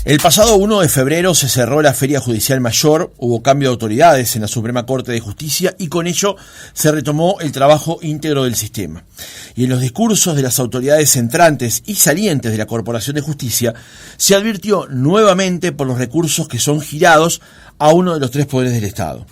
El pasado 1 de febrero se cerró la Feria Judicial Mayor, hubo cambio de autoridades en la Suprema Corte de Justicia y con ello se retomó el trabajo íntegro del sistema. Y en los discursos de las autoridades entrantes y salientes de la Corporación de Justicia se advirtió nuevamente por los recursos que son girados a uno de los tres poderes del Estado.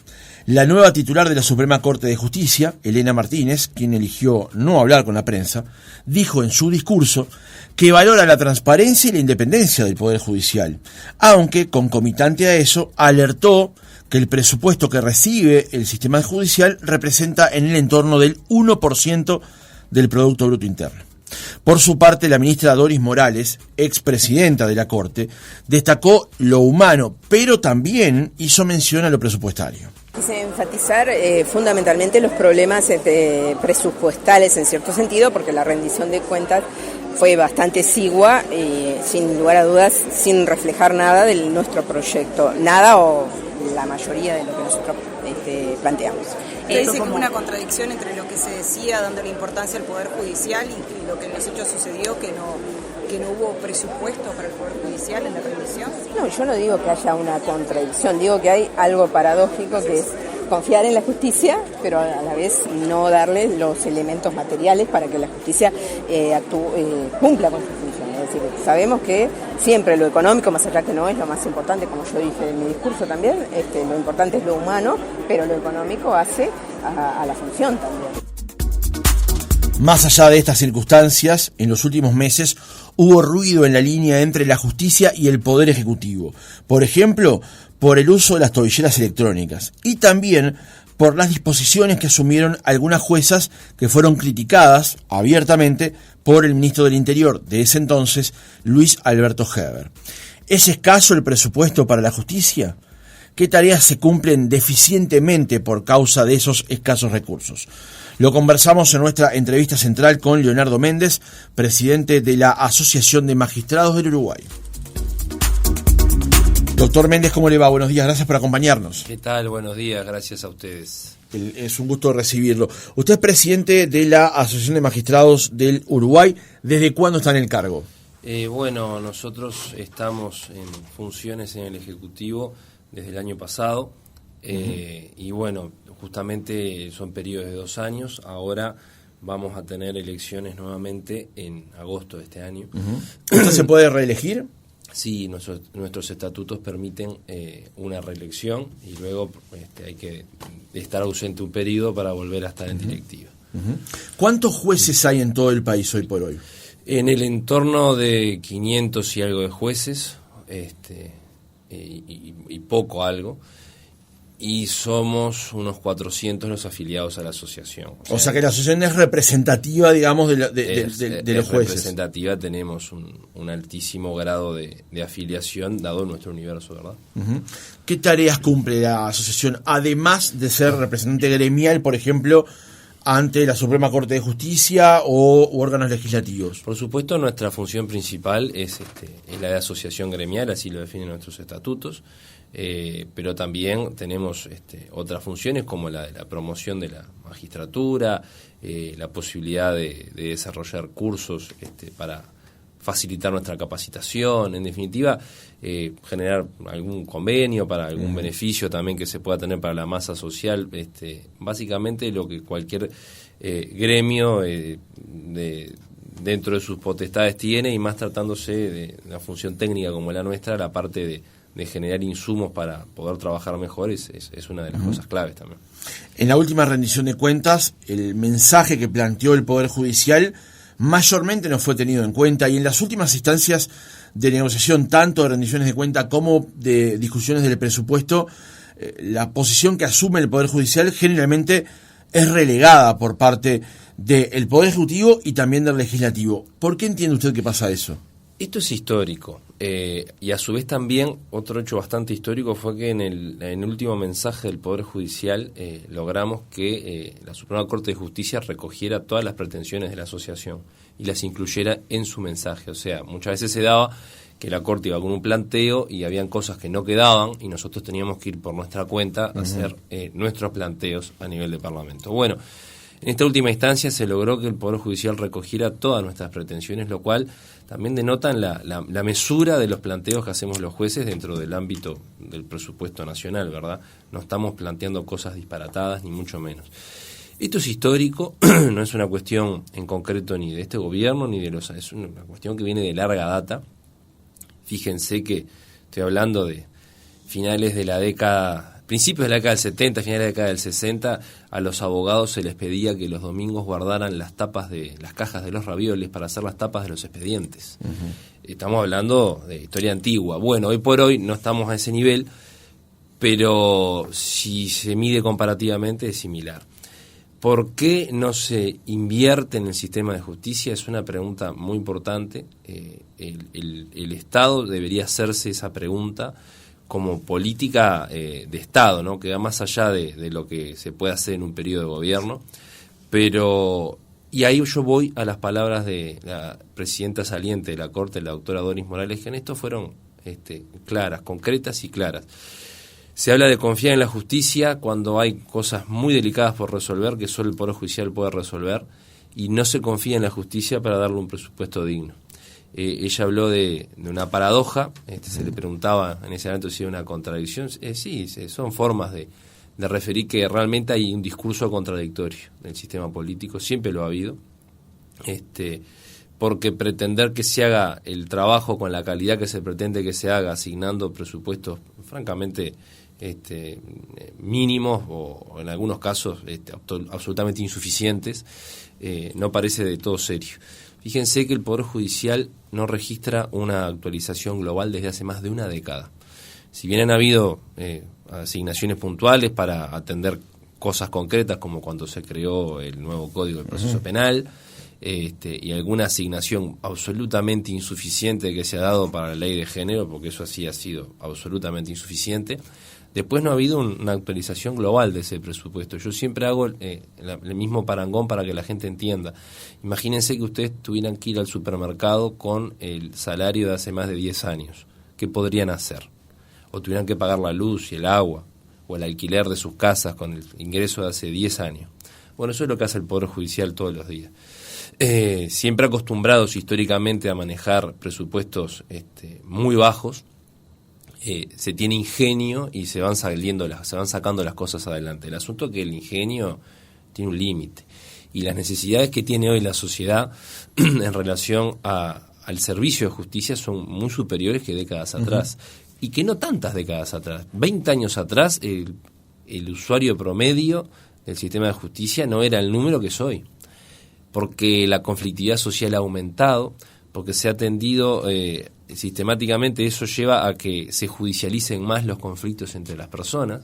La nueva titular de la Suprema Corte de Justicia, Elena Martínez, quien eligió no hablar con la prensa, dijo en su discurso que valora la transparencia y la independencia del Poder Judicial, aunque concomitante a eso alertó que el presupuesto que recibe el sistema judicial representa en el entorno del 1% del Producto Bruto Interno. Por su parte, la ministra Doris Morales, expresidenta de la Corte, destacó lo humano, pero también hizo mención a lo presupuestario. Quise enfatizar fundamentalmente los problemas presupuestales en cierto sentido, porque la rendición de cuentas fue bastante exigua y sin lugar a dudas sin reflejar nada de nuestro proyecto, nada o la mayoría de lo que nosotros planteamos. ¿Usted dice que hubo una contradicción entre lo que se decía dándole importancia al Poder Judicial y lo que en los hechos sucedió, que no hubo presupuesto para el Poder Judicial en la rendición? No, yo no digo que haya una contradicción, digo que hay algo paradójico que es confiar en la justicia, pero a la vez no darle los elementos materiales para que la justicia cumpla con su función. Es decir, sabemos que siempre lo económico, más allá que no es lo más importante, como yo dije en mi discurso también, lo importante es lo humano, pero lo económico hace a la función también. Más allá de estas circunstancias, en los últimos meses hubo ruido en la línea entre la justicia y el Poder Ejecutivo. Por ejemplo, por el uso de las tobilleras electrónicas y también por las disposiciones que asumieron algunas juezas que fueron criticadas abiertamente por el ministro del Interior de ese entonces, Luis Alberto Heber. ¿Es escaso el presupuesto para la justicia? ¿Qué tareas se cumplen deficientemente por causa de esos escasos recursos? Lo conversamos en nuestra entrevista central con Leonardo Méndez, presidente de la Asociación de Magistrados del Uruguay. Doctor Méndez, ¿cómo le va? Buenos días, gracias por acompañarnos. ¿Qué tal? Buenos días, gracias a ustedes. Es un gusto recibirlo. Usted es presidente de la Asociación de Magistrados del Uruguay. ¿Desde cuándo está en el cargo? Bueno, nosotros estamos en funciones en el Ejecutivo desde el año pasado. Y bueno, justamente son periodos de 2 años. Ahora vamos a tener elecciones nuevamente en agosto de este año. ¿Usted se puede reelegir? Sí, nuestros estatutos permiten una reelección y luego hay que estar ausente un periodo para volver a estar en directiva. ¿Cuántos jueces hay en todo el país hoy por hoy? En el entorno de 500 y algo de jueces, y poco algo, y somos unos 400 los afiliados a la asociación. O sea que la asociación es representativa, digamos, de los jueces. Representativa, tenemos un altísimo grado de afiliación, dado nuestro universo, ¿verdad? ¿Qué tareas cumple la asociación, además de ser representante gremial, por ejemplo, ante la Suprema Corte de Justicia u órganos legislativos? Por supuesto, nuestra función principal es la de asociación gremial, así lo definen nuestros estatutos. Pero también tenemos otras funciones como la de la promoción de la magistratura, la posibilidad de desarrollar cursos para facilitar nuestra capacitación, en definitiva generar algún convenio para algún beneficio también que se pueda tener para la masa social, básicamente lo que cualquier gremio dentro de sus potestades tiene, y más tratándose de una función técnica como la nuestra, la parte de generar insumos para poder trabajar mejor es una de las cosas claves también. En la última rendición de cuentas, el mensaje que planteó el Poder Judicial mayormente no fue tenido en cuenta, y en las últimas instancias de negociación, tanto de rendiciones de cuenta como de discusiones del presupuesto, la posición que asume el Poder Judicial generalmente es relegada por parte del Poder Ejecutivo y también del Legislativo. ¿Por qué entiende usted que pasa eso? Esto es histórico, y a su vez también otro hecho bastante histórico fue que en el último mensaje del Poder Judicial logramos que la Suprema Corte de Justicia recogiera todas las pretensiones de la asociación y las incluyera en su mensaje. O sea, muchas veces se daba que la Corte iba con un planteo y habían cosas que no quedaban y nosotros teníamos que ir por nuestra cuenta a hacer nuestros planteos a nivel de Parlamento. Bueno, En esta última instancia se logró que el Poder Judicial recogiera todas nuestras pretensiones, lo cual también denota la mesura de los planteos que hacemos los jueces dentro del ámbito del presupuesto nacional, ¿verdad? No estamos planteando cosas disparatadas, ni mucho menos. Esto es histórico, no es una cuestión en concreto ni de este gobierno, ni de los... Es una cuestión que viene de larga data. Fíjense que estoy hablando de finales de la década... Principios de la década del 70, finales de la década del 60, a los abogados se les pedía que los domingos guardaran las tapas de las cajas de los ravioles para hacer las tapas de los expedientes. Uh-huh. Estamos hablando de historia antigua. Bueno, hoy por hoy no estamos a ese nivel, pero si se mide comparativamente es similar. ¿Por qué no se invierte en el sistema de justicia? Es una pregunta muy importante. El Estado debería hacerse esa pregunta como política de Estado, ¿no? Que va más allá de lo que se puede hacer en un periodo de gobierno. Pero, y ahí yo voy a las palabras de la presidenta saliente de la Corte, la doctora Doris Morales, que en esto fueron claras, concretas y claras. Se habla de confiar en la justicia cuando hay cosas muy delicadas por resolver, que solo el Poder Judicial puede resolver, y no se confía en la justicia para darle un presupuesto digno. Ella habló de una paradoja, se le preguntaba en ese momento si era una contradicción. Sí, son formas de referir que realmente hay un discurso contradictorio en el sistema político, siempre lo ha habido, porque pretender que se haga el trabajo con la calidad que se pretende que se haga, asignando presupuestos francamente mínimos o en algunos casos absolutamente insuficientes, no parece de todo serio. Fíjense que el Poder Judicial no registra una actualización global desde hace más de una década. Si bien han habido asignaciones puntuales para atender cosas concretas, como cuando se creó el nuevo Código de Proceso Penal, y alguna asignación absolutamente insuficiente que se ha dado para la ley de género, porque eso sí ha sido absolutamente insuficiente, después no ha habido una actualización global de ese presupuesto. Yo siempre hago el mismo parangón para que la gente entienda. Imagínense que ustedes tuvieran que ir al supermercado con el salario de hace más de 10 años. ¿Qué podrían hacer? O tuvieran que pagar la luz y el agua, o el alquiler de sus casas con el ingreso de hace 10 años. Bueno, eso es lo que hace el Poder Judicial todos los días. Siempre acostumbrados históricamente a manejar presupuestos muy bajos, se tiene ingenio y se van sacando las cosas adelante. El asunto es que el ingenio tiene un límite y las necesidades que tiene hoy la sociedad en relación al servicio de justicia son muy superiores que décadas atrás, y que no tantas décadas atrás. 20 años atrás el usuario promedio del sistema de justicia no era el número que es hoy, porque la conflictividad social ha aumentado, porque se ha tendido sistemáticamente, eso lleva a que se judicialicen más los conflictos entre las personas,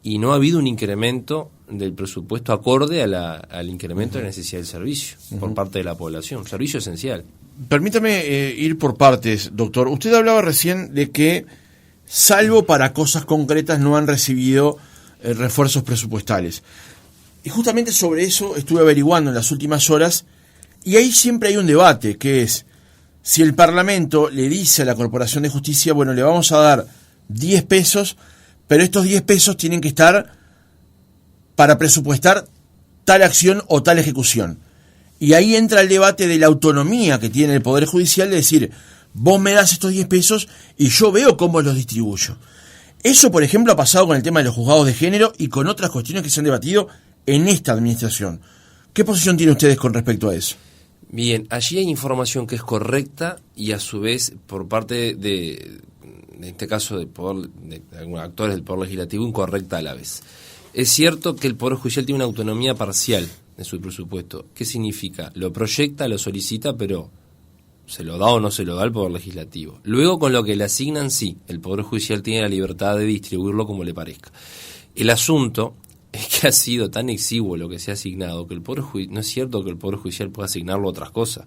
y no ha habido un incremento del presupuesto acorde al incremento de la necesidad del servicio por parte de la población, servicio esencial. Permítame ir por partes, doctor. Usted hablaba recién de que, salvo para cosas concretas, no han recibido refuerzos presupuestales. Y justamente sobre eso estuve averiguando en las últimas horas, y ahí siempre hay un debate, que es, si el Parlamento le dice a la Corporación de Justicia, bueno, le vamos a dar 10 pesos, pero estos 10 pesos tienen que estar para presupuestar tal acción o tal ejecución. Y ahí entra el debate de la autonomía que tiene el Poder Judicial de decir, vos me das estos 10 pesos y yo veo cómo los distribuyo. Eso, por ejemplo, ha pasado con el tema de los juzgados de género y con otras cuestiones que se han debatido en esta administración. ¿Qué posición tienen ustedes con respecto a eso? Bien, allí hay información que es correcta y a su vez por parte de este caso de algunos actores del Poder Legislativo incorrecta a la vez. Es cierto que el Poder Judicial tiene una autonomía parcial de su presupuesto. ¿Qué significa? Lo proyecta, lo solicita, pero ¿se lo da o no se lo da el Poder Legislativo? Luego, con lo que le asignan, sí, el Poder Judicial tiene la libertad de distribuirlo como le parezca. El asunto es que ha sido tan exiguo lo que se ha asignado que el Poder no es cierto que el Poder Judicial pueda asignarlo a otras cosas.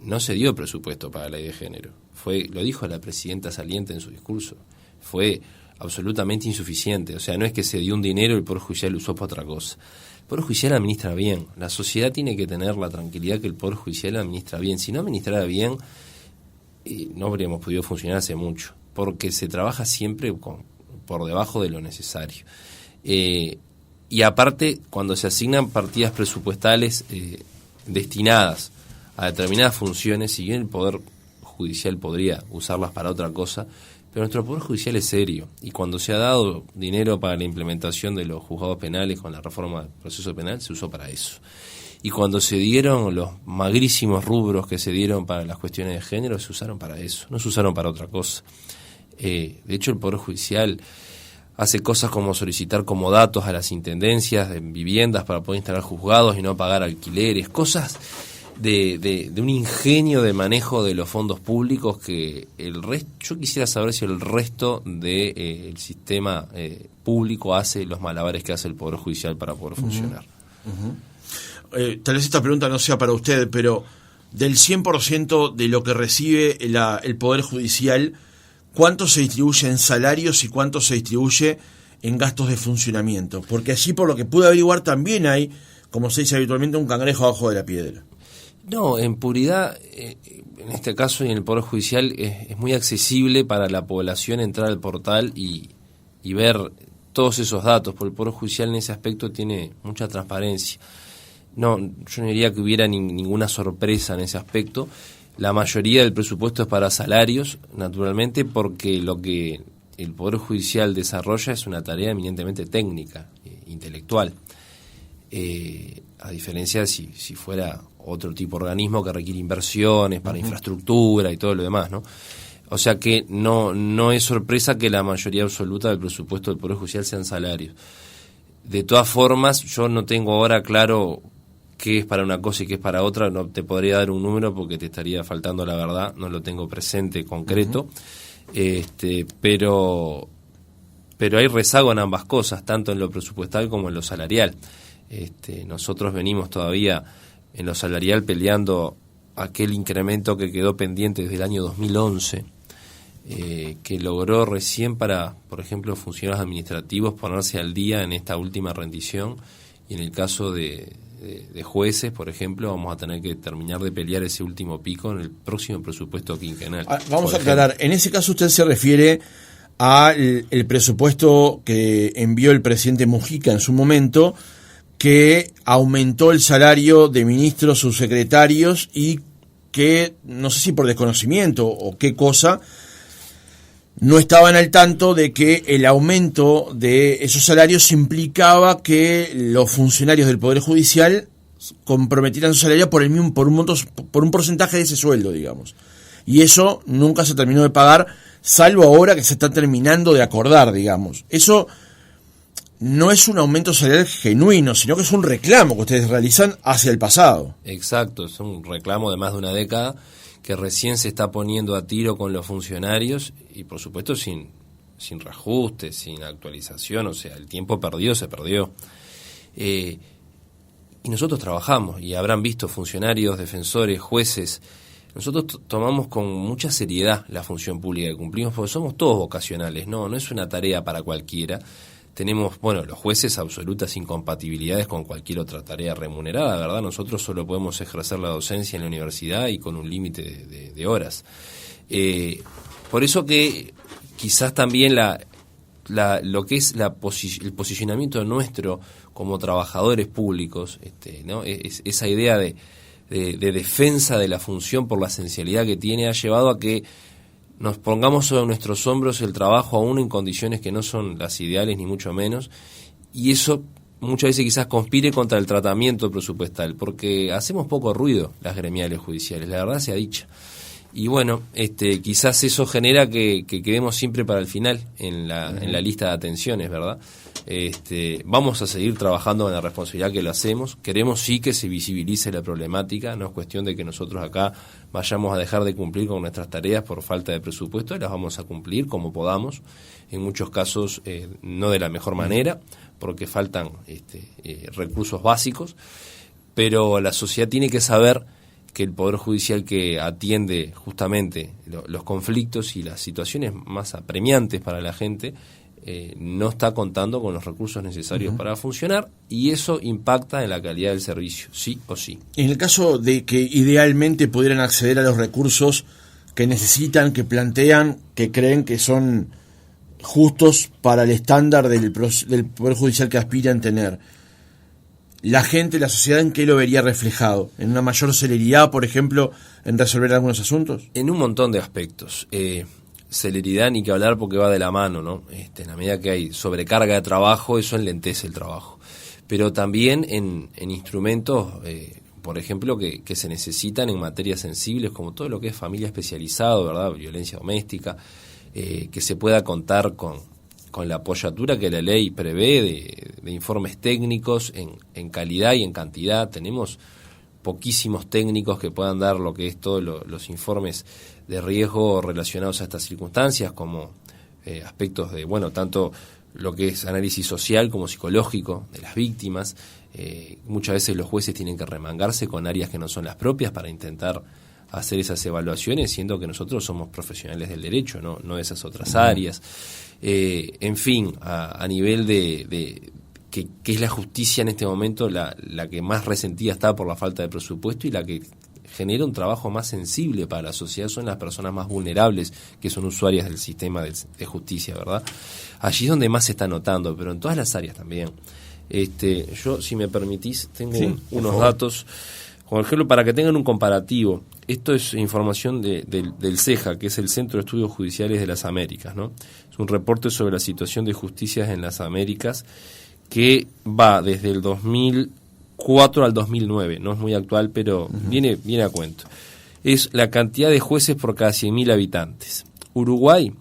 No se dio presupuesto para la ley de género. Lo dijo la presidenta saliente en su discurso. Fue absolutamente insuficiente. O sea, no es que se dio un dinero y el Poder Judicial lo usó para otra cosa. El Poder Judicial administra bien. La sociedad tiene que tener la tranquilidad que el Poder Judicial administra bien. Si no administrara bien, no habríamos podido funcionar hace mucho, porque se trabaja siempre por debajo de lo necesario. y aparte, cuando se asignan partidas presupuestales destinadas a determinadas funciones, si bien el Poder Judicial podría usarlas para otra cosa, pero nuestro Poder Judicial es serio, y cuando se ha dado dinero para la implementación de los juzgados penales con la reforma del proceso penal, se usó para eso. Y cuando se dieron los magrísimos rubros que se dieron para las cuestiones de género, se usaron para eso, no se usaron para otra cosa. De hecho, el Poder Judicial hace cosas como solicitar comodatos a las intendencias de viviendas para poder instalar juzgados y no pagar alquileres, cosas de un ingenio de manejo de los fondos públicos que yo quisiera saber si el resto del sistema público hace los malabares que hace el Poder Judicial para poder funcionar. Tal vez esta pregunta no sea para usted, pero del 100% de lo que recibe el Poder Judicial, ¿cuánto se distribuye en salarios y cuánto se distribuye en gastos de funcionamiento? Porque allí, por lo que pude averiguar, también hay, como se dice habitualmente, un cangrejo abajo de la piedra. No, en puridad, en este caso y en el Poder Judicial, es muy accesible para la población entrar al portal y ver todos esos datos, porque el Poder Judicial en ese aspecto tiene mucha transparencia. No, yo no diría que hubiera ninguna sorpresa en ese aspecto. La mayoría del presupuesto es para salarios, naturalmente, porque lo que el Poder Judicial desarrolla es una tarea eminentemente técnica, intelectual. A diferencia de si fuera otro tipo de organismo que requiere inversiones para infraestructura y todo lo demás, ¿no? O sea que no es sorpresa que la mayoría absoluta del presupuesto del Poder Judicial sean salarios. De todas formas, yo no tengo ahora claro qué es para una cosa y qué es para otra, no te podría dar un número porque te estaría faltando la verdad, no lo tengo presente, concreto, pero hay rezago en ambas cosas, tanto en lo presupuestal como en lo salarial. Nosotros venimos todavía en lo salarial peleando aquel incremento que quedó pendiente desde el año 2011, que logró recién para, por ejemplo, funcionarios administrativos ponerse al día en esta última rendición, y en el caso de jueces, por ejemplo, vamos a tener que terminar de pelear ese último pico en el próximo presupuesto quinquenal. Vamos a aclarar, en ese caso usted se refiere al presupuesto que envió el presidente Mujica en su momento, que aumentó el salario de ministros, subsecretarios, y que, no sé si por desconocimiento o qué cosa, no estaban al tanto de que el aumento de esos salarios implicaba que los funcionarios del Poder Judicial comprometieran su salario por un porcentaje de ese sueldo, digamos. Y eso nunca se terminó de pagar, salvo ahora que se está terminando de acordar, digamos. Eso no es un aumento salarial genuino, sino que es un reclamo que ustedes realizan hacia el pasado. Exacto, es un reclamo de más de una década que recién se está poniendo a tiro con los funcionarios y, por supuesto, sin reajuste, sin actualización. O sea, el tiempo perdido se perdió. Y nosotros trabajamos, y habrán visto funcionarios, defensores, jueces. Nosotros tomamos con mucha seriedad la función pública que cumplimos, porque somos todos vocacionales, no es una tarea para cualquiera. Tenemos, los jueces, absolutas incompatibilidades con cualquier otra tarea remunerada, ¿verdad? Nosotros solo podemos ejercer la docencia en la universidad y con un límite de horas. Por eso que quizás también lo que es el posicionamiento nuestro como trabajadores públicos, ¿no? Esa idea de defensa de la función por la esencialidad que tiene ha llevado a que nos pongamos sobre nuestros hombros el trabajo aún en condiciones que no son las ideales ni mucho menos, y eso muchas veces quizás conspire contra el tratamiento presupuestal, porque hacemos poco ruido las gremiales judiciales, la verdad sea dicha. Y quizás eso genera que quedemos siempre para el final en la lista de atenciones, ¿verdad? Vamos a seguir trabajando con la responsabilidad que lo hacemos. Queremos sí que se visibilice la problemática, no es cuestión de que nosotros acá vayamos a dejar de cumplir con nuestras tareas por falta de presupuesto, las vamos a cumplir como podamos, en muchos casos no de la mejor manera, porque faltan recursos básicos, pero la sociedad tiene que saber que el Poder Judicial, que atiende justamente los conflictos y las situaciones más apremiantes para la gente, no está contando con los recursos necesarios para funcionar, y eso impacta en la calidad del servicio, sí o sí. En el caso de que idealmente pudieran acceder a los recursos que necesitan, que plantean, que creen que son justos para el estándar del Poder Judicial que aspiran tener, la gente, la sociedad, ¿en qué lo vería reflejado? ¿En una mayor celeridad, por ejemplo, en resolver algunos asuntos? En un montón de aspectos. Celeridad ni que hablar porque va de la mano, ¿no? En la medida que hay sobrecarga de trabajo, eso enlentece el trabajo. Pero también en instrumentos, por ejemplo, que se necesitan en materias sensibles, como todo lo que es familia especializado, ¿verdad? Violencia doméstica, que se pueda contar con la apoyatura que la ley prevé de informes técnicos en calidad y en cantidad. Tenemos poquísimos técnicos que puedan dar lo que es todos los informes de riesgo relacionados a estas circunstancias, como aspectos de, tanto lo que es análisis social como psicológico de las víctimas. Muchas veces los jueces tienen que remangarse con áreas que no son las propias para intentar hacer esas evaluaciones, siendo que nosotros somos profesionales del derecho, no de esas otras áreas. En fin, a nivel de que es la justicia en este momento la que más resentida está por la falta de presupuesto y la que genera un trabajo más sensible para la sociedad, son las personas más vulnerables que son usuarias del sistema de justicia, ¿verdad? Allí es donde más se está notando, pero en todas las áreas también. Yo, si me permitís, tengo unos datos, por ejemplo, para que tengan un comparativo. Esto es información del CEJA, que es el Centro de Estudios Judiciales de las Américas, ¿no? Es un reporte sobre la situación de justicias en las Américas que va desde el 2004 al 2009. No es muy actual, pero viene a cuento. Es la cantidad de jueces por cada 100.000 habitantes. Uruguay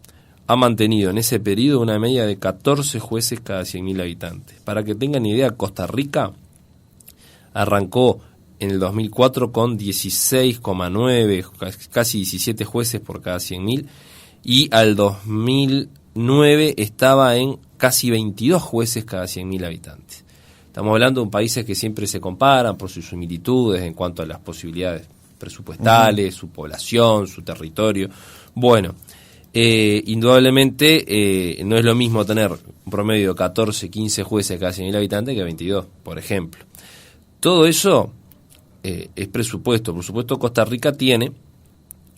ha mantenido en ese periodo una media de 14 jueces cada 100.000 habitantes. Para que tengan idea, Costa Rica arrancó en el 2004 con 16,9, casi 17 jueces por cada 100.000, y al 2009 estaba en casi 22 jueces cada 100.000 habitantes. Estamos hablando de países que siempre se comparan por sus similitudes en cuanto a las posibilidades presupuestales, su población, su territorio. Bueno, indudablemente no es lo mismo tener un promedio de 14, 15 jueces cada 100.000 habitantes que 22, por ejemplo. Todo eso es presupuesto. Por supuesto, Costa Rica tiene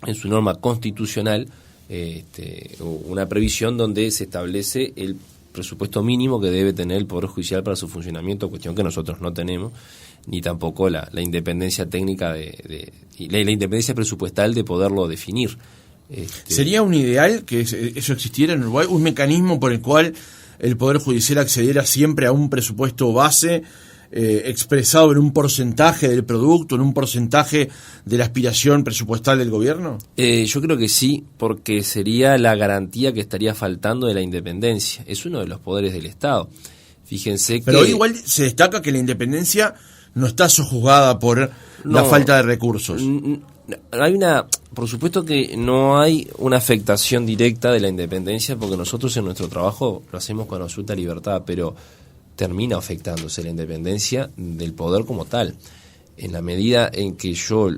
en su norma constitucional una previsión donde se establece el presupuesto mínimo que debe tener el Poder Judicial para su funcionamiento, cuestión que nosotros no tenemos, ni tampoco la independencia técnica y la independencia presupuestal de poderlo definir. ¿Sería un ideal que eso existiera en Uruguay? ¿Un mecanismo por el cual el Poder Judicial accediera siempre a un presupuesto base expresado en un porcentaje del producto, en un porcentaje de la aspiración presupuestal del gobierno? Yo creo que sí, porque sería la garantía que estaría faltando de la independencia. Es uno de los poderes del Estado. Fíjense que... Pero igual se destaca que la independencia no está sojuzgada por la falta de recursos. Por supuesto que no hay una afectación directa de la independencia, porque nosotros en nuestro trabajo lo hacemos con absoluta libertad, pero termina afectándose la independencia del poder como tal. En la medida en que yo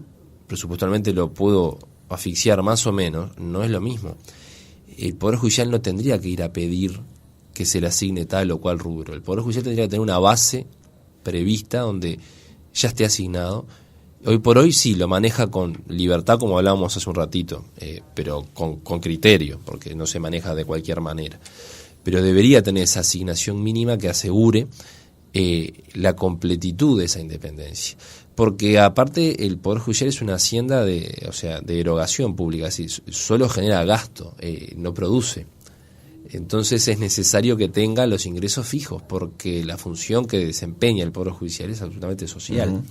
presupuestalmente lo puedo asfixiar más o menos, no es lo mismo. El Poder Judicial no tendría que ir a pedir que se le asigne tal o cual rubro. El Poder Judicial tendría que tener una base prevista donde ya esté asignado. Hoy por hoy sí, lo maneja con libertad, como hablábamos hace un ratito, pero con criterio, porque no se maneja de cualquier manera. Pero debería tener esa asignación mínima que asegure la completitud de esa independencia. Porque aparte el Poder Judicial es una hacienda de erogación pública, así, solo genera gasto, no produce. Entonces es necesario que tenga los ingresos fijos, porque la función que desempeña el Poder Judicial es absolutamente social. Uh-huh.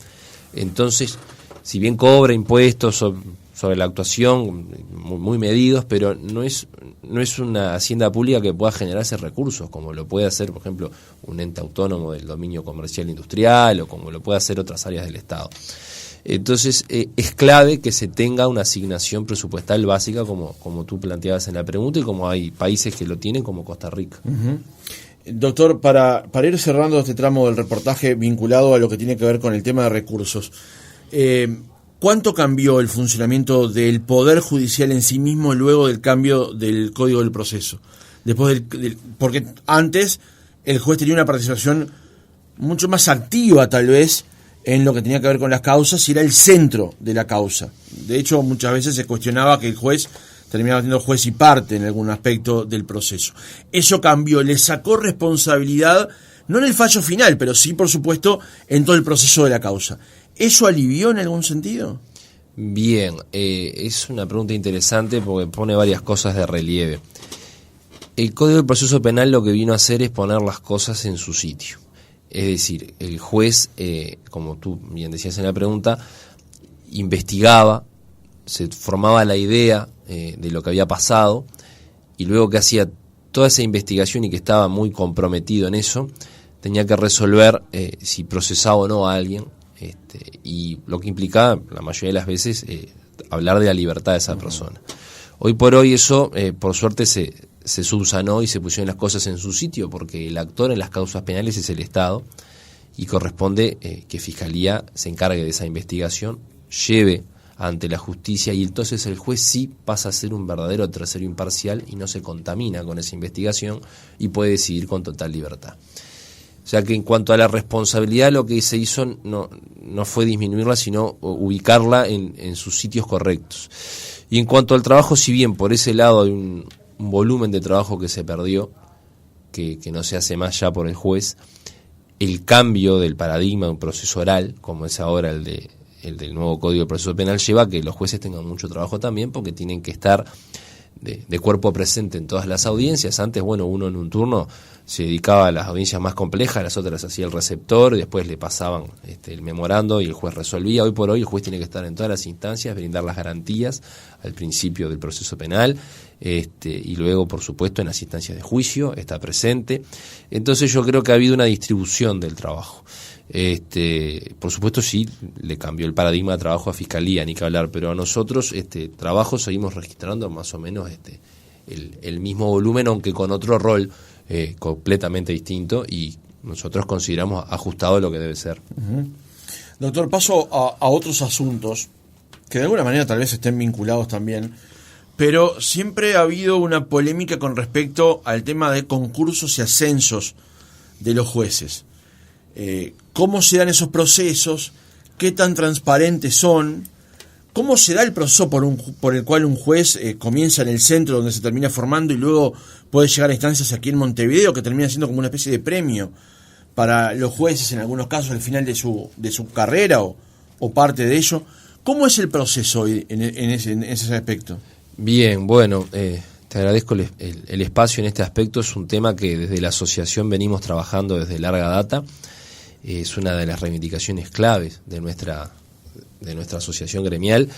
Entonces, si bien cobra impuestos sobre la actuación, muy medidos, pero no es una hacienda pública que pueda generarse recursos, como lo puede hacer, por ejemplo, un ente autónomo del dominio comercial e industrial, o como lo puede hacer otras áreas del Estado. Entonces, es clave que se tenga una asignación presupuestal básica, como tú planteabas en la pregunta, y como hay países que lo tienen, como Costa Rica. Uh-huh. Doctor, para ir cerrando este tramo del reportaje vinculado a lo que tiene que ver con el tema de recursos, ¿cuánto cambió el funcionamiento del Poder Judicial en sí mismo luego del cambio del Código del Proceso? Después porque antes el juez tenía una participación mucho más activa, tal vez, en lo que tenía que ver con las causas, y era el centro de la causa. De hecho, muchas veces se cuestionaba que el juez terminaba siendo juez y parte en algún aspecto del proceso. Eso cambió, le sacó responsabilidad, no en el fallo final, pero sí, por supuesto, en todo el proceso de la causa. ¿Eso alivió en algún sentido? Bien, es una pregunta interesante porque pone varias cosas de relieve. El Código del Proceso Penal lo que vino a hacer es poner las cosas en su sitio. Es decir, el juez, como tú bien decías en la pregunta, investigaba, se formaba la idea de lo que había pasado, y luego que hacía toda esa investigación y que estaba muy comprometido en eso, tenía que resolver si procesaba o no a alguien, y lo que implicaba, la mayoría de las veces, hablar de la libertad de esa persona. Hoy por hoy eso, por suerte, se subsanó y se pusieron las cosas en su sitio, porque el actor en las causas penales es el Estado, y corresponde que Fiscalía se encargue de esa investigación, lleve ante la justicia, y entonces el juez sí pasa a ser un verdadero tercero imparcial y no se contamina con esa investigación y puede decidir con total libertad. O sea que en cuanto a la responsabilidad, lo que se hizo no fue disminuirla, sino ubicarla en sus sitios correctos. Y en cuanto al trabajo, si bien por ese lado hay un volumen de trabajo que se perdió, que no se hace más ya por el juez, el cambio del paradigma de un proceso oral, como es ahora el del nuevo Código de Proceso Penal, lleva a que los jueces tengan mucho trabajo también, porque tienen que estar de cuerpo presente en todas las audiencias. Antes, uno en un turno se dedicaba a las audiencias más complejas, las otras las hacía el receptor, y después le pasaban el memorando y el juez resolvía. Hoy por hoy el juez tiene que estar en todas las instancias, brindar las garantías al principio del proceso penal, y luego, por supuesto, en las instancias de juicio está presente. Entonces yo creo que ha habido una distribución del trabajo. Por supuesto sí le cambió el paradigma de trabajo a Fiscalía, ni que hablar, pero a nosotros trabajo seguimos registrando más o menos el mismo volumen, aunque con otro rol completamente distinto, y nosotros consideramos ajustado lo que debe ser. Uh-huh. Doctor, paso a otros asuntos que de alguna manera tal vez estén vinculados también, pero siempre ha habido una polémica con respecto al tema de concursos y ascensos de los jueces. ¿Cómo se dan esos procesos? ¿Qué tan transparentes son? ¿Cómo se da el proceso por el cual un juez comienza en el centro donde se termina formando y luego puede llegar a instancias aquí en Montevideo que termina siendo como una especie de premio para los jueces en algunos casos al final de su carrera o parte de ello? ¿Cómo es el proceso hoy en ese aspecto? Bien, te agradezco el espacio en este aspecto. Es un tema que desde la asociación venimos trabajando desde larga data. Es una de las reivindicaciones claves de nuestra asociación gremial,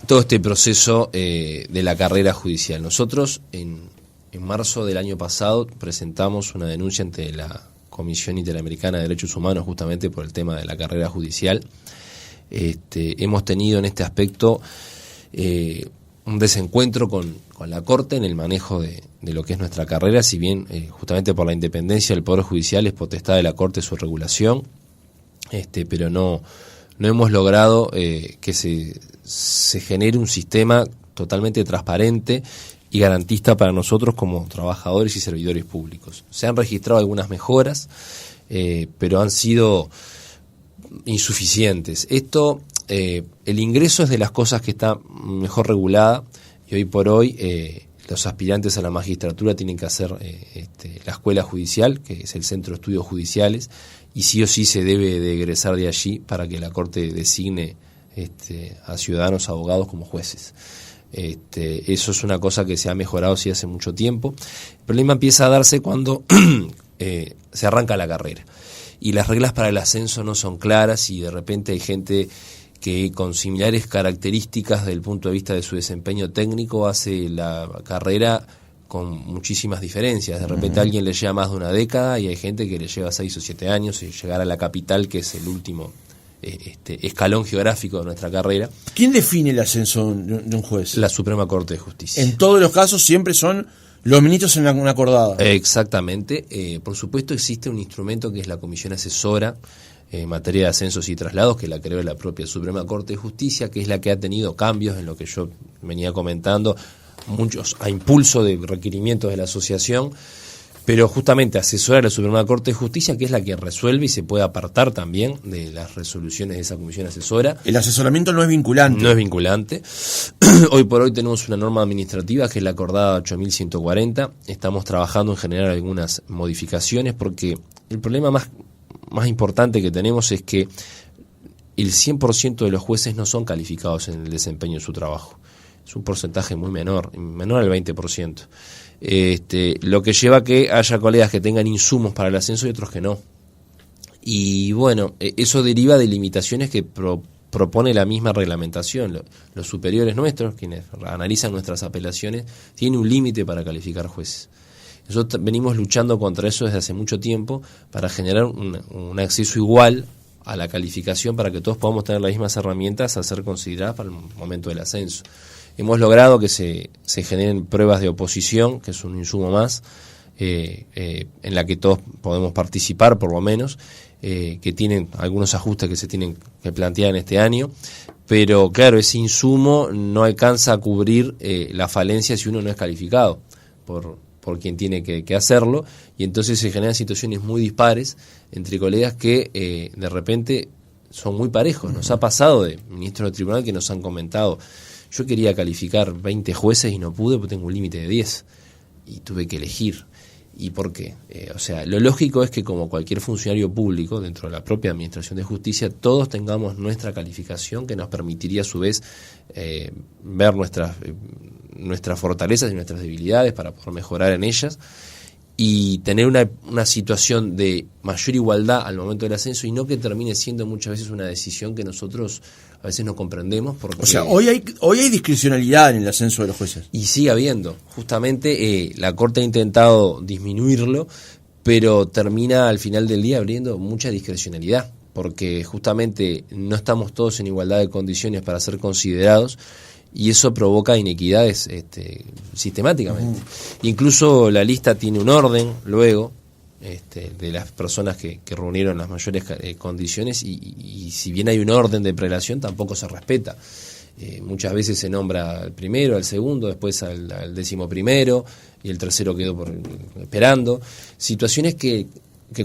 todo este proceso de la carrera judicial. Nosotros en marzo del año pasado presentamos una denuncia ante la Comisión Interamericana de Derechos Humanos justamente por el tema de la carrera judicial. Hemos tenido en este aspecto un desencuentro con la Corte en el manejo de lo que es nuestra carrera, si bien justamente por la independencia del Poder Judicial es potestad de la Corte su regulación, pero no hemos logrado que se genere un sistema totalmente transparente y garantista para nosotros como trabajadores y servidores públicos. Se han registrado algunas mejoras, pero han sido insuficientes. El ingreso es de las cosas que está mejor regulada, y hoy por hoy los aspirantes a la magistratura tienen que hacer la escuela judicial, que es el Centro de Estudios Judiciales, y sí o sí se debe de egresar de allí para que la Corte designe a ciudadanos abogados como jueces. Eso es una cosa que se ha mejorado sí hace mucho tiempo. El problema empieza a darse cuando se arranca la carrera y las reglas para el ascenso no son claras, y de repente hay gente que con similares características desde el punto de vista de su desempeño técnico hace la carrera con muchísimas diferencias. De repente a alguien le lleva más de una década y hay gente que le lleva 6 o 7 años y llegar a la capital, que es el último escalón geográfico de nuestra carrera. ¿Quién define el ascenso de un juez? La Suprema Corte de Justicia. En todos los casos siempre son los ministros en una acordada. Exactamente. Por supuesto existe un instrumento que es la Comisión Asesora en materia de ascensos y traslados, que la creó la propia Suprema Corte de Justicia, que es la que ha tenido cambios en lo que yo venía comentando, muchos a impulso de requerimientos de la asociación, pero justamente asesora a la Suprema Corte de Justicia, que es la que resuelve y se puede apartar también de las resoluciones de esa comisión asesora. El asesoramiento no es vinculante. No es vinculante. Hoy por hoy tenemos una norma administrativa que es la acordada 8140. Estamos trabajando en generar algunas modificaciones porque el problema más importante que tenemos es que el 100% de los jueces no son calificados en el desempeño de su trabajo. Es un porcentaje muy menor al 20%. Lo que lleva a que haya colegas que tengan insumos para el ascenso y otros que no. Y bueno, eso deriva de limitaciones que propone la misma reglamentación. Los superiores nuestros, quienes analizan nuestras apelaciones, tienen un límite para calificar jueces. Nosotros venimos luchando contra eso desde hace mucho tiempo para generar un acceso igual a la calificación para que todos podamos tener las mismas herramientas a ser consideradas para el momento del ascenso. Hemos logrado que se generen pruebas de oposición, que es un insumo más, en la que todos podemos participar por lo menos, que tienen algunos ajustes que se tienen que plantear en este año, pero claro, ese insumo no alcanza a cubrir la falencia si uno no es calificado por quien tiene que hacerlo, y entonces se generan situaciones muy dispares entre colegas que de repente son muy parejos. Nos ha pasado de ministros del tribunal que nos han comentado: yo quería calificar 20 jueces y no pude porque tengo un límite de 10 y tuve que elegir. ¿Y por qué? Lo lógico es que, como cualquier funcionario público dentro de la propia Administración de Justicia, todos tengamos nuestra calificación, que nos permitiría a su vez ver nuestras fortalezas y nuestras debilidades para poder mejorar en ellas y tener una situación de mayor igualdad al momento del ascenso, y no que termine siendo muchas veces una decisión que nosotros a veces no comprendemos. Porque, hoy hay discrecionalidad en el ascenso de los jueces. Y sigue habiendo. Justamente la Corte ha intentado disminuirlo, pero termina al final del día abriendo mucha discrecionalidad, porque justamente no estamos todos en igualdad de condiciones para ser considerados, y eso provoca inequidades sistemáticamente. Incluso la lista tiene un orden luego de las personas que reunieron las mayores condiciones, y si bien hay un orden de prelación, tampoco se respeta. Muchas veces se nombra al primero, al segundo, después al 11º, y el tercero quedó esperando. Situaciones que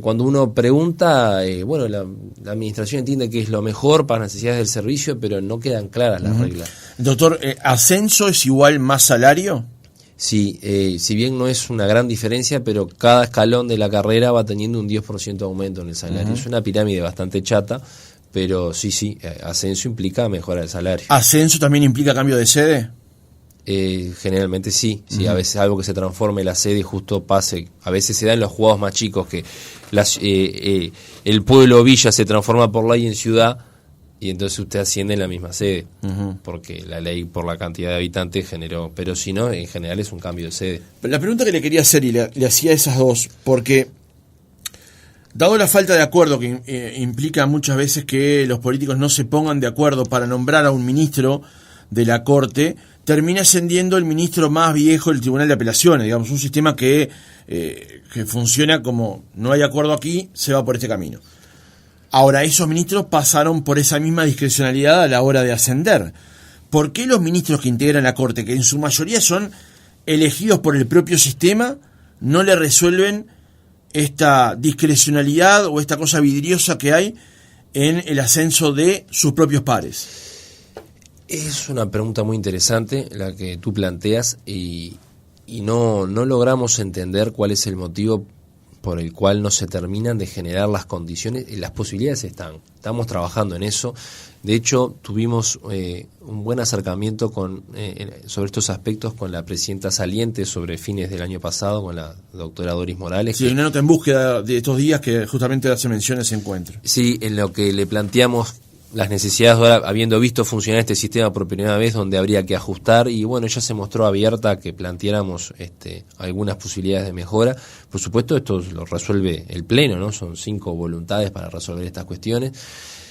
cuando uno pregunta, la administración entiende que es lo mejor para las necesidades del servicio, pero no quedan claras las reglas. Doctor, ¿ascenso es igual más salario? Sí, si bien no es una gran diferencia, pero cada escalón de la carrera va teniendo un 10% de aumento en el salario. Es una pirámide bastante chata, pero sí, ascenso implica mejorar el salario. ¿Ascenso también implica cambio de sede? Generalmente sí, a veces algo que se transforme la sede y justo pase. A veces se da en los juzgados más chicos que el pueblo o villa se transforma por ley en ciudad, y entonces usted asciende en la misma sede, porque la ley por la cantidad de habitantes generó, pero si no, en general es un cambio de sede. La pregunta que le quería hacer, y le hacía esas dos, porque dado la falta de acuerdo que implica muchas veces que los políticos no se pongan de acuerdo para nombrar a un ministro de la Corte, termina ascendiendo el ministro más viejo del Tribunal de Apelaciones, digamos, un sistema que funciona como no hay acuerdo aquí, se va por este camino. Ahora, esos ministros pasaron por esa misma discrecionalidad a la hora de ascender. ¿Por qué los ministros que integran la Corte, que en su mayoría son elegidos por el propio sistema, no le resuelven esta discrecionalidad o esta cosa vidriosa que hay en el ascenso de sus propios pares? Es una pregunta muy interesante la que tú planteas, y no logramos entender cuál es el motivo por el cual no se terminan de generar las condiciones. Las posibilidades estamos trabajando en eso. De hecho, tuvimos un buen acercamiento sobre estos aspectos con la presidenta saliente sobre fines del año pasado, con la doctora Doris Morales. Sí, una nota en búsqueda de estos días que justamente hace mención a ese encuentro. Sí, en lo que le planteamos las necesidades ahora, habiendo visto funcionar este sistema por primera vez, donde habría que ajustar, y bueno, ella se mostró abierta a que planteáramos algunas posibilidades de mejora. Por supuesto, esto lo resuelve el Pleno, ¿no? Son 5 voluntades para resolver estas cuestiones.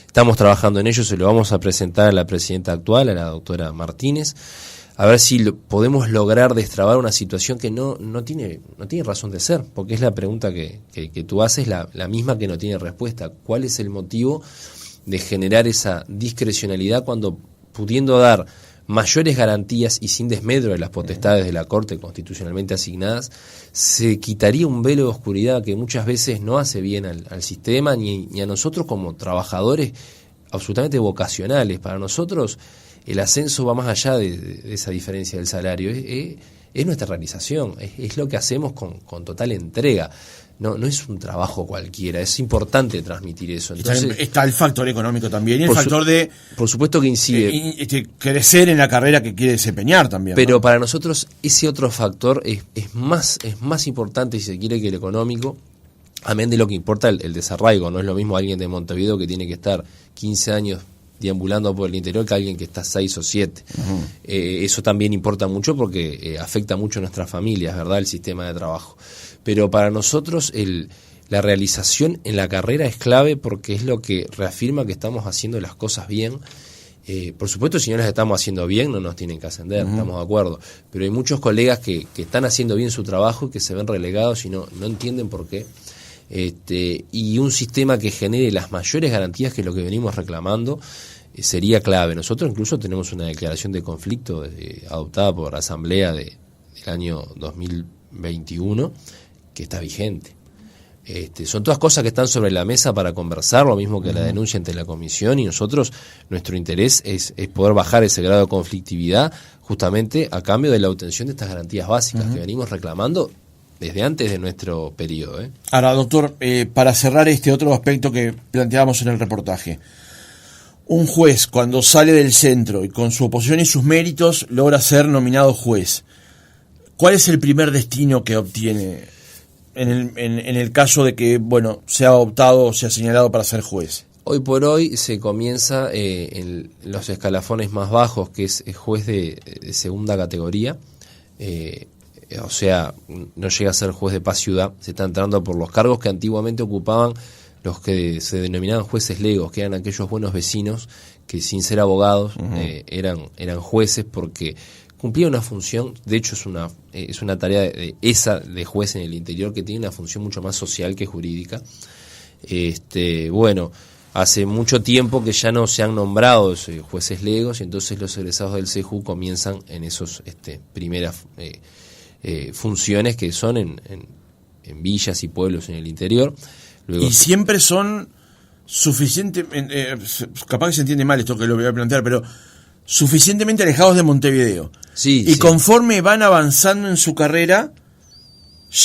Estamos trabajando en ello, se lo vamos a presentar a la presidenta actual, a la doctora Martínez, a ver si podemos lograr destrabar una situación que no tiene razón de ser, porque es la pregunta que tú haces, la misma que no tiene respuesta. ¿Cuál es el motivo de generar esa discrecionalidad cuando, pudiendo dar mayores garantías y sin desmedro de las potestades de la Corte constitucionalmente asignadas, se quitaría un velo de oscuridad que muchas veces no hace bien al sistema ni a nosotros como trabajadores absolutamente vocacionales. Para nosotros el ascenso va más allá de esa diferencia del salario, es nuestra realización, es lo que hacemos con total entrega. No es un trabajo cualquiera, es importante transmitir eso. Entonces, está el factor económico también y el factor de... Por supuesto que incide. Crecer en la carrera que quiere desempeñar también. Pero ¿no? Para nosotros ese otro factor es más importante, si se quiere, que el económico, amén de lo que importa el desarraigo. No es lo mismo alguien de Montevideo que tiene que estar 15 años deambulando por el interior que alguien que está 6 o 7. Uh-huh. Eso también importa mucho porque afecta mucho a nuestras familias, ¿verdad? El sistema de trabajo. Pero para nosotros la realización en la carrera es clave porque es lo que reafirma que estamos haciendo las cosas bien. Por supuesto, si no las estamos haciendo bien, no nos tienen que ascender, uh-huh. Estamos de acuerdo. Pero hay muchos colegas que están haciendo bien su trabajo y que se ven relegados y no entienden por qué. Y un sistema que genere las mayores garantías, que es lo que venimos reclamando, sería clave. Nosotros incluso tenemos una declaración de conflicto adoptada por la Asamblea del año 2021 que está vigente. Son todas cosas que están sobre la mesa para conversar, lo mismo que la denuncia ante la comisión, y nosotros, nuestro interés es poder bajar ese grado de conflictividad justamente a cambio de la obtención de estas garantías básicas que venimos reclamando desde antes de nuestro periodo. Ahora, doctor, para cerrar este otro aspecto que planteábamos en el reportaje, un juez cuando sale del centro y con su oposición y sus méritos logra ser nominado juez, ¿cuál es el primer destino que obtiene en el caso de que, bueno, sea optado o sea señalado para ser juez? Hoy por hoy se comienza en los escalafones más bajos, que es juez de segunda categoría, o sea, no llega a ser juez de paz ciudad, se está entrando por los cargos que antiguamente ocupaban los que se denominaban jueces legos, que eran aquellos buenos vecinos que sin ser abogados eran jueces porque cumplía una función. De hecho es una tarea de juez en el interior que tiene una función mucho más social que jurídica. Bueno, hace mucho tiempo que ya no se han nombrado jueces legos, y entonces los egresados del CEJU comienzan en esos primeras funciones que son en villas y pueblos en el interior. Luego, y siempre son suficientemente, capaz que se entiende mal esto que lo voy a plantear, pero suficientemente alejados de Montevideo. Sí, y conforme van avanzando en su carrera,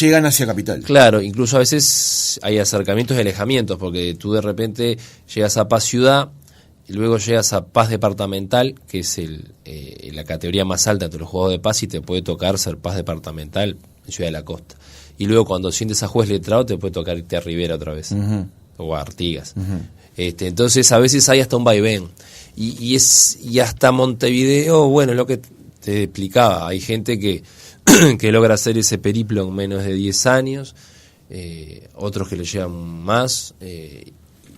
llegan hacia Capital. Claro, incluso a veces hay acercamientos y alejamientos, porque tú de repente llegas a Paz Ciudad, y luego llegas a Paz Departamental, que es la categoría más alta entre los juzgados de paz, y te puede tocar ser Paz Departamental en Ciudad de la Costa. Y luego cuando sientes a juez letrado te puede tocar irte a Rivera otra vez, o a Artigas. Entonces a veces hay hasta un vaivén. Y hasta Montevideo, bueno, lo que te explicaba, hay gente que logra hacer ese periplo en menos de 10 años, otros que le llevan más,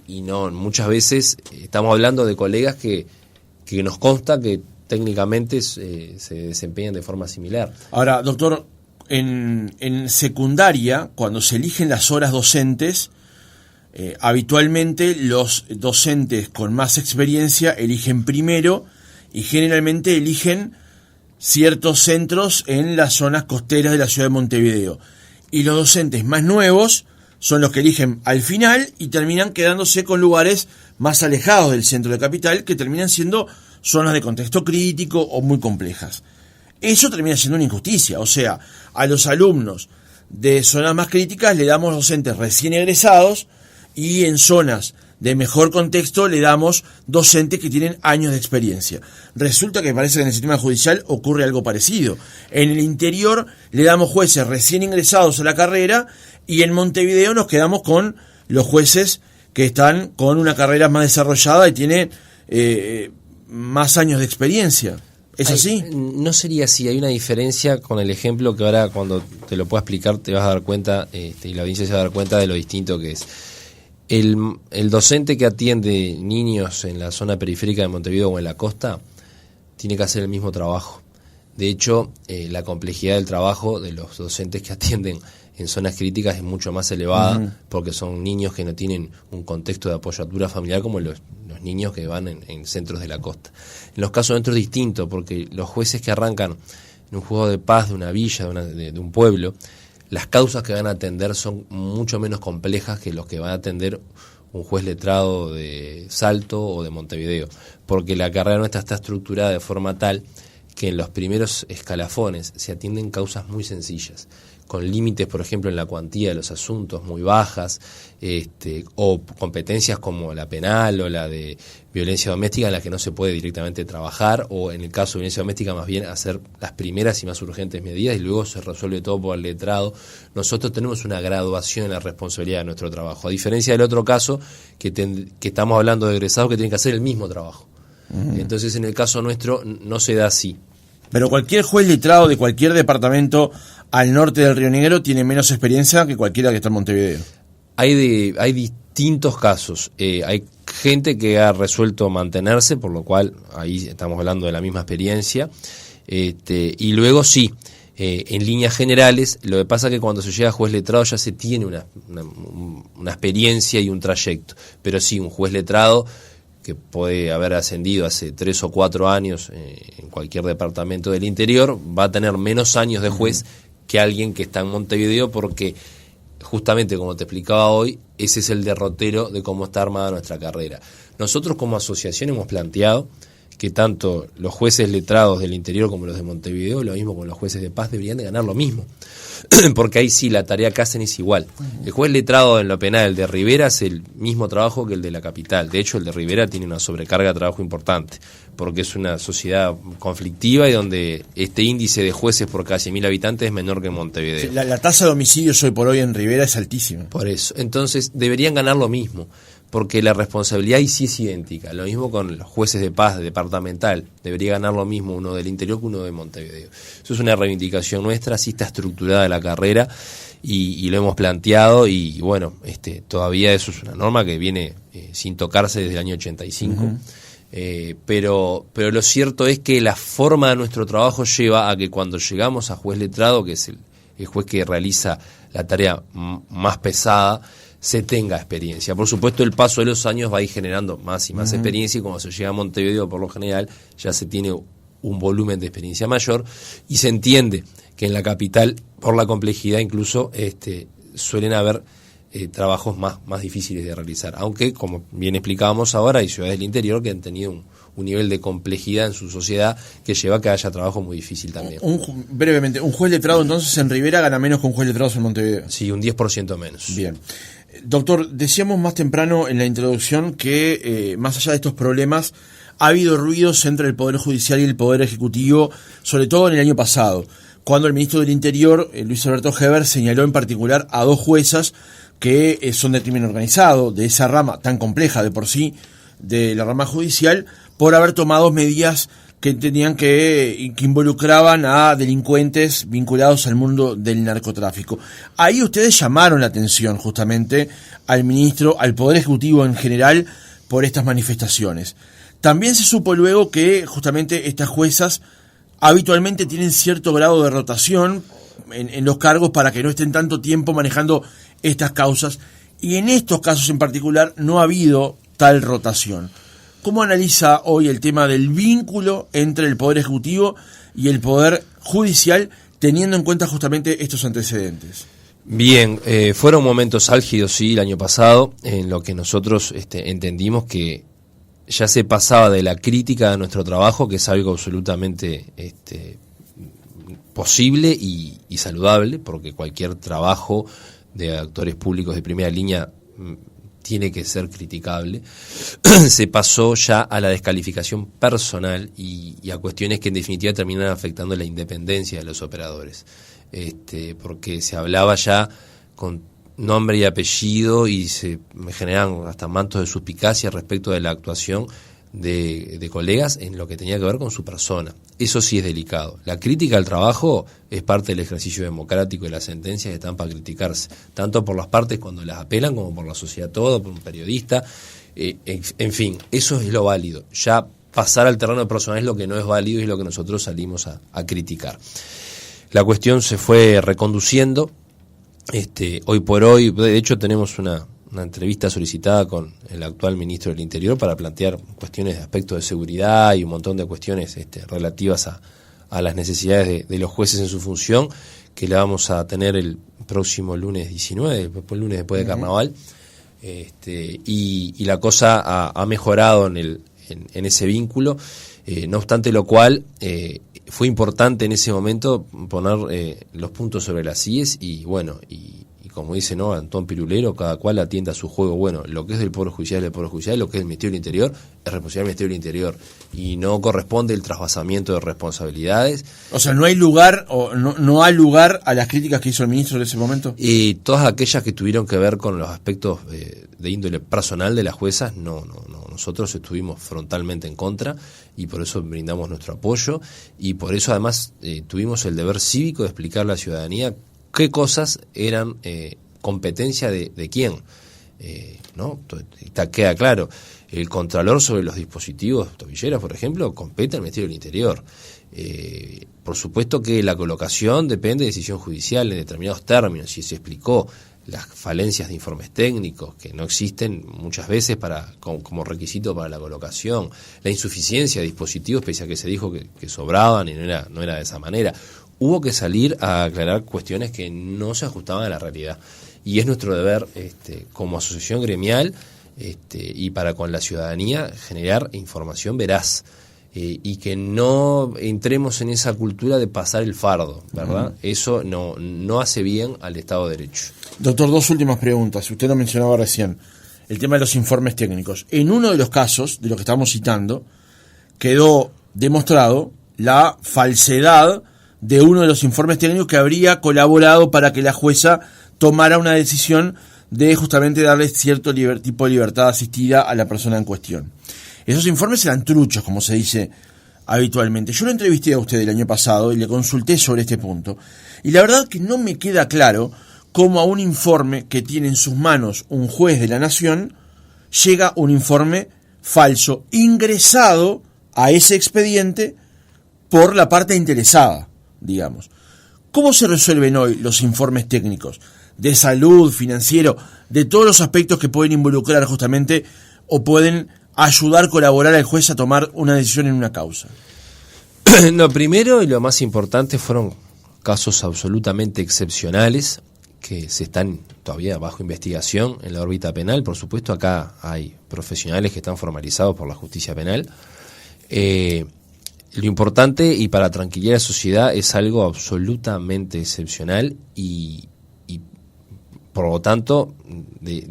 y no, muchas veces estamos hablando de colegas que nos consta que técnicamente se desempeñan de forma similar. Ahora, doctor, en secundaria, cuando se eligen las horas docentes, habitualmente los docentes con más experiencia eligen primero y generalmente eligen ciertos centros en las zonas costeras de la ciudad de Montevideo. Y los docentes más nuevos son los que eligen al final y terminan quedándose con lugares más alejados del centro de Capital, que terminan siendo zonas de contexto crítico o muy complejas. Eso termina siendo una injusticia, o sea, a los alumnos de zonas más críticas le damos docentes recién egresados y en zonas de mejor contexto le damos docentes que tienen años de experiencia. Resulta que parece que en el sistema judicial ocurre algo parecido. En el interior le damos jueces recién ingresados a la carrera y en Montevideo nos quedamos con los jueces que están con una carrera más desarrollada y tienen más años de experiencia. ¿Es así? No sería así, hay una diferencia con el ejemplo que ahora cuando te lo pueda explicar te vas a dar cuenta, y la audiencia se va a dar cuenta de lo distinto que es. El docente que atiende niños en la zona periférica de Montevideo o en la costa tiene que hacer el mismo trabajo. De hecho, la complejidad del trabajo de los docentes que atienden en zonas críticas es mucho más elevada, porque son niños que no tienen un contexto de apoyatura familiar como los niños que van en centros de la costa. En los casos nuestros es distinto, porque los jueces que arrancan en un juzgado de paz de una villa, de un pueblo, las causas que van a atender son mucho menos complejas que los que van a atender un juez letrado de Salto o de Montevideo, porque la carrera nuestra está estructurada de forma tal que en los primeros escalafones se atienden causas muy sencillas, con límites, por ejemplo, en la cuantía de los asuntos muy bajas, o competencias como la penal o la de violencia doméstica en las que no se puede directamente trabajar, o en el caso de violencia doméstica más bien hacer las primeras y más urgentes medidas y luego se resuelve todo por el letrado. Nosotros tenemos una graduación en la responsabilidad de nuestro trabajo, a diferencia del otro caso que estamos hablando de egresados que tienen que hacer el mismo trabajo. Entonces en el caso nuestro no se da así. Pero cualquier juez letrado de cualquier departamento al norte del Río Negro tiene menos experiencia que cualquiera que está en Montevideo. Hay distintos casos. Hay gente que ha resuelto mantenerse, por lo cual ahí estamos hablando de la misma experiencia. Y luego sí, en líneas generales, lo que pasa es que cuando se llega a juez letrado ya se tiene una experiencia y un trayecto. Pero sí, un juez letrado que puede haber ascendido hace 3 o 4 años en cualquier departamento del interior, va a tener menos años de juez que alguien que está en Montevideo, porque justamente como te explicaba hoy, ese es el derrotero de cómo está armada nuestra carrera. Nosotros como asociación hemos planteado que tanto los jueces letrados del interior como los de Montevideo, lo mismo con los jueces de paz, deberían de ganar lo mismo, porque ahí sí la tarea que hacen es igual. El juez letrado en lo penal, el de Rivera, es el mismo trabajo que el de la capital. De hecho, el de Rivera tiene una sobrecarga de trabajo importante, porque es una sociedad conflictiva y donde este índice de jueces por cada 100.000 habitantes es menor que en Montevideo. La tasa de homicidios hoy por hoy en Rivera es altísima. Por eso, entonces deberían ganar lo mismo, porque la responsabilidad ahí sí es idéntica. Lo mismo con los jueces de paz departamental, debería ganar lo mismo uno del interior que uno de Montevideo. Eso es una reivindicación nuestra, así está estructurada la carrera y lo hemos planteado y bueno, todavía eso es una norma que viene sin tocarse desde el año 85. Pero lo cierto es que la forma de nuestro trabajo lleva a que cuando llegamos a juez letrado, que es el juez que realiza la tarea más pesada, se tenga experiencia. Por supuesto, el paso de los años va a ir generando más y más experiencia, y cuando se llega a Montevideo, por lo general, ya se tiene un volumen de experiencia mayor, y se entiende que en la capital, por la complejidad incluso, suelen haber trabajos más difíciles de realizar. Aunque, como bien explicábamos ahora, hay ciudades del interior que han tenido un nivel de complejidad en su sociedad que lleva a que haya trabajo muy difícil también. Brevemente, ¿un juez letrado entonces en Rivera gana menos que un juez letrado en Montevideo? Sí, un 10% menos. Bien. Doctor, decíamos más temprano en la introducción que más allá de estos problemas ha habido ruidos entre el Poder Judicial y el Poder Ejecutivo, sobre todo en el año pasado, cuando el ministro del Interior, Luis Alberto Heber, señaló en particular a 2 juezas que son de crimen organizado, de esa rama tan compleja de por sí, de la rama judicial, por haber tomado medidas que tenían que involucraban a delincuentes vinculados al mundo del narcotráfico. Ahí ustedes llamaron la atención justamente al ministro, al Poder Ejecutivo en general, por estas manifestaciones. También se supo luego que justamente estas juezas habitualmente tienen cierto grado de rotación en los cargos para que no estén tanto tiempo manejando estas causas, y en estos casos en particular no ha habido tal rotación. ¿Cómo analiza hoy el tema del vínculo entre el Poder Ejecutivo y el Poder Judicial, teniendo en cuenta justamente estos antecedentes? Bien, fueron momentos álgidos, sí, el año pasado, en lo que nosotros entendimos que ya se pasaba de la crítica de nuestro trabajo, que es algo absolutamente posible y saludable, porque cualquier trabajo de actores públicos de primera línea tiene que ser criticable. Se pasó ya a la descalificación personal y a cuestiones que en definitiva terminan afectando la independencia de los operadores, porque se hablaba ya con nombre y apellido y se generan hasta mantos de suspicacia respecto de la actuación de colegas en lo que tenía que ver con su persona. Eso sí es delicado. La crítica al trabajo es parte del ejercicio democrático, y las sentencias están para criticarse, tanto por las partes cuando las apelan como por la sociedad toda, por un periodista. En fin, eso es lo válido. Ya pasar al terreno personal es lo que no es válido y es lo que nosotros salimos a criticar. La cuestión se fue reconduciendo. Hoy por hoy, de hecho, tenemos una una entrevista solicitada con el actual ministro del Interior para plantear cuestiones de aspectos de seguridad y un montón de cuestiones relativas a las necesidades de los jueces en su función, que la vamos a tener el próximo lunes 19, el lunes después de Carnaval, y la cosa ha mejorado en ese vínculo, no obstante lo cual fue importante en ese momento poner los puntos sobre las íes y bueno, y como dice Antón Pirulero, cada cual atienda a su juego. Bueno, lo que es del Poder Judicial es del Poder Judicial, lo que es del Ministerio del Interior es responsabilidad del Ministerio del Interior y no corresponde el trasvasamiento de responsabilidades. O sea, no hay lugar o no hay lugar a las críticas que hizo el ministro en ese momento. Y todas aquellas que tuvieron que ver con los aspectos de índole personal de las juezas, no, nosotros estuvimos frontalmente en contra y por eso brindamos nuestro apoyo y por eso además tuvimos el deber cívico de explicarle a la ciudadanía qué cosas eran competencia de quién, ¿no? Queda claro, el contralor sobre los dispositivos tobilleras, por ejemplo, compete al Ministerio del Interior. Por supuesto que la colocación depende de decisión judicial en determinados términos, y se explicó las falencias de informes técnicos que no existen muchas veces como requisito para la colocación, la insuficiencia de dispositivos, pese a que se dijo que sobraban y no era de esa manera. Hubo que salir a aclarar cuestiones que no se ajustaban a la realidad. Y es nuestro deber como asociación gremial y para con la ciudadanía generar información veraz y que no entremos en esa cultura de pasar el fardo, ¿verdad? Eso no hace bien al Estado de Derecho. Doctor, 2 últimas preguntas. Usted lo mencionaba recién, el tema de los informes técnicos. En uno de los casos, de los que estamos citando, quedó demostrado la falsedad de uno de los informes técnicos que habría colaborado para que la jueza tomara una decisión de justamente darle cierto tipo de libertad asistida a la persona en cuestión. Esos informes eran truchos, como se dice habitualmente. Yo lo entrevisté a usted el año pasado y le consulté sobre este punto. Y la verdad que no me queda claro cómo a un informe que tiene en sus manos un juez de la nación llega un informe falso, ingresado a ese expediente por la parte interesada, digamos. ¿Cómo se resuelven hoy los informes técnicos de salud, financiero, de todos los aspectos que pueden involucrar justamente o pueden ayudar, colaborar al juez a tomar una decisión en una causa? Lo primero y lo más importante fueron casos absolutamente excepcionales que se están todavía bajo investigación en la órbita penal. Por supuesto, acá hay profesionales que están formalizados por la justicia penal. Lo importante y para tranquilidad de la sociedad es algo absolutamente excepcional y por lo tanto de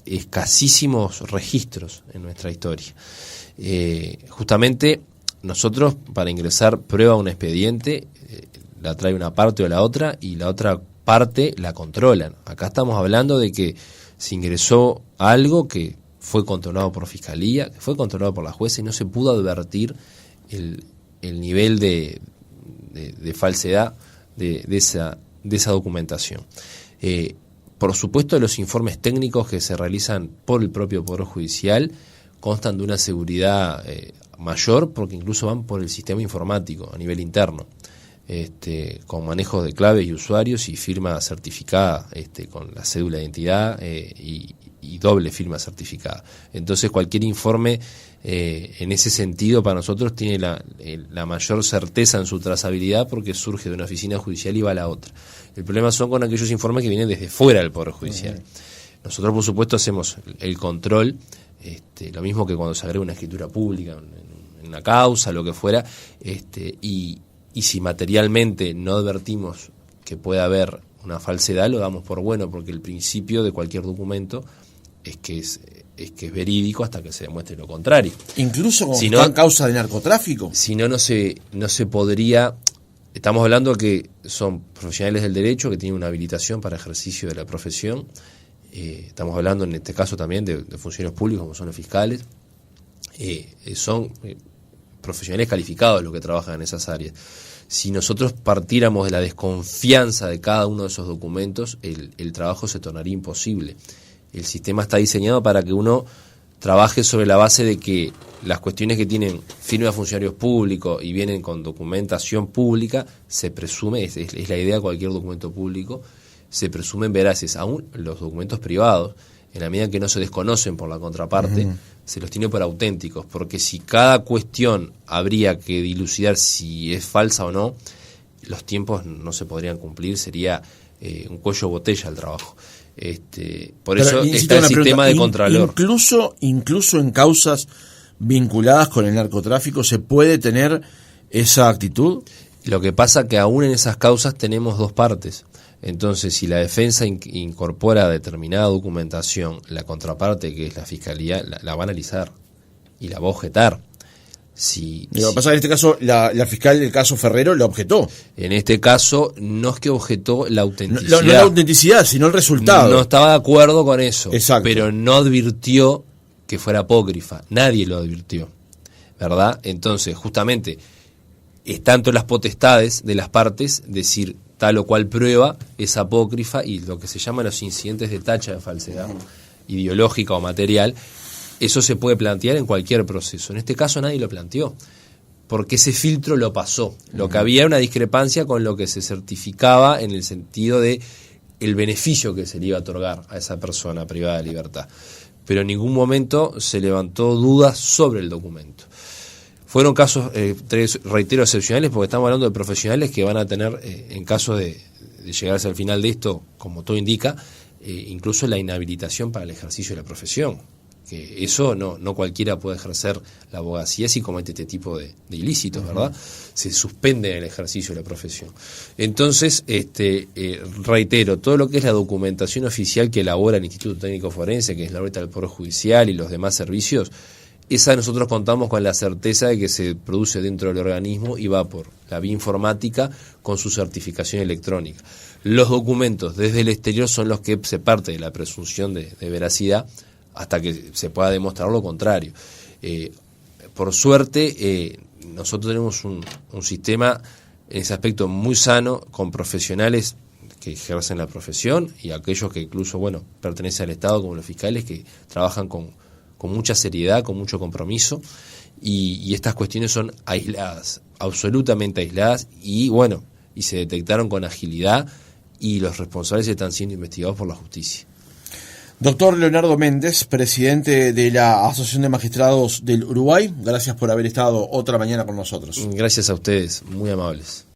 escasísimos registros en nuestra historia. Justamente nosotros para ingresar prueba a un expediente la trae una parte o la otra y la otra parte la controlan. Acá estamos hablando de que se ingresó algo que fue controlado por Fiscalía, que fue controlado por la jueza y no se pudo advertir el nivel de falsedad de esa documentación. Por supuesto, los informes técnicos que se realizan por el propio Poder Judicial constan de una seguridad mayor porque incluso van por el sistema informático a nivel interno, con manejos de claves y usuarios y firma certificada con la cédula de identidad y doble firma certificada. Entonces cualquier informe en ese sentido para nosotros tiene la mayor certeza en su trazabilidad porque surge de una oficina judicial y va a la otra. El problema son con aquellos informes que vienen desde fuera del Poder Judicial. Nosotros por supuesto hacemos el control, lo mismo que cuando se agrega una escritura pública en una causa, lo que fuera, y si materialmente no advertimos que pueda haber una falsedad, lo damos por bueno, porque el principio de cualquier documento es que es verídico hasta que se demuestre lo contrario. Incluso con causa de narcotráfico. Si no se podría. Estamos hablando que son profesionales del derecho que tienen una habilitación para ejercicio de la profesión. Estamos hablando en este caso también de funcionarios públicos como son los fiscales. Son profesionales calificados los que trabajan en esas áreas. Si nosotros partiéramos de la desconfianza de cada uno de esos documentos, el trabajo se tornaría imposible. El sistema está diseñado para que uno trabaje sobre la base de que las cuestiones que tienen firma de funcionarios públicos y vienen con documentación pública, se presume, es la idea de cualquier documento público, se presumen veraces. Aún los documentos privados, en la medida en que no se desconocen por la contraparte, se los tiene por auténticos, porque si cada cuestión habría que dilucidar si es falsa o no, los tiempos no se podrían cumplir, sería un cuello de botella el trabajo. Por eso está el sistema de contralor. Incluso en causas vinculadas con el narcotráfico, ¿se puede tener esa actitud? Lo que pasa que aún en esas causas tenemos dos partes. Entonces, si la defensa incorpora determinada documentación, la contraparte, que es la fiscalía, la va a analizar y la va a objetar. Lo que pasa en este caso, la fiscal del caso Ferrero lo objetó. En este caso, no es que objetó la autenticidad. No la autenticidad, sino el resultado. No estaba de acuerdo con eso. Exacto. Pero no advirtió que fuera apócrifa. Nadie lo advirtió, ¿verdad? Entonces, justamente, es tanto las potestades de las partes decir tal o cual prueba es apócrifa, y lo que se llaman los incidentes de tacha de falsedad ideológica o material, eso se puede plantear en cualquier proceso. En este caso nadie lo planteó, porque ese filtro lo pasó. Lo que había era una discrepancia con lo que se certificaba en el sentido de el beneficio que se le iba a otorgar a esa persona privada de libertad. Pero en ningún momento se levantó dudas sobre el documento. Fueron casos, reitero, excepcionales, porque estamos hablando de profesionales que van a tener, en caso de llegarse al final de esto, como todo indica, incluso la inhabilitación para el ejercicio de la profesión. Que eso no cualquiera puede ejercer la abogacía si comete este tipo de ilícitos, ¿verdad? Se suspende el ejercicio de la profesión. Entonces, reitero, todo lo que es la documentación oficial que elabora el Instituto Técnico Forense, que es la órbita del Poder Judicial y los demás servicios, esa nosotros contamos con la certeza de que se produce dentro del organismo y va por la vía informática con su certificación electrónica. Los documentos desde el exterior son los que se parte de la presunción de veracidad hasta que se pueda demostrar lo contrario. Por suerte, nosotros tenemos un sistema en ese aspecto muy sano, con profesionales que ejercen la profesión y aquellos que incluso, pertenecen al Estado, como los fiscales, que trabajan con mucha seriedad, con mucho compromiso, y estas cuestiones son aisladas, absolutamente aisladas, y se detectaron con agilidad, y los responsables están siendo investigados por la justicia. Doctor Leonardo Méndez, presidente de la Asociación de Magistrados del Uruguay, gracias por haber estado otra mañana con nosotros. Gracias a ustedes, muy amables.